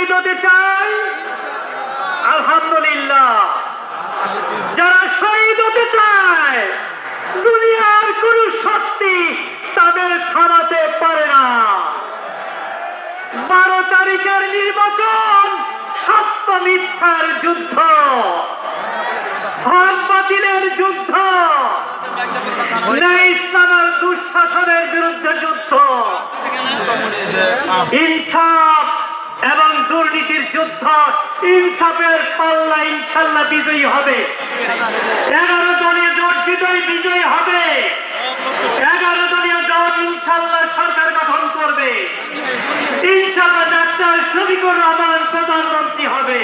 শহীদ হতে চায় আলহামদুলিল্লাহ, যারা শহীদ হতে চায় দুনিয়ার কোন শক্তি তাদের থামাতে পারে না। 12 তারিখের নির্বাচন সত্য মিথ্যার যুদ্ধ, হক বাতিলের যুদ্ধ, ইসলামের দুঃশাসনের বিরুদ্ধে যুদ্ধ, ইনসাফ এবং দুর্নীতির যুদ্ধ। ইনসাফের পাল্লা ইনশাল্লাহ বিজয়ী হবে। 11 দলীয় জোট বিজয়ী হবে। 11 দলীয় জোট ইনশাল্লাহ সরকার গঠন করবে। ইনশাল্লাহ ডাক্তার শফিকুর রহমান প্রধানমন্ত্রী হবে।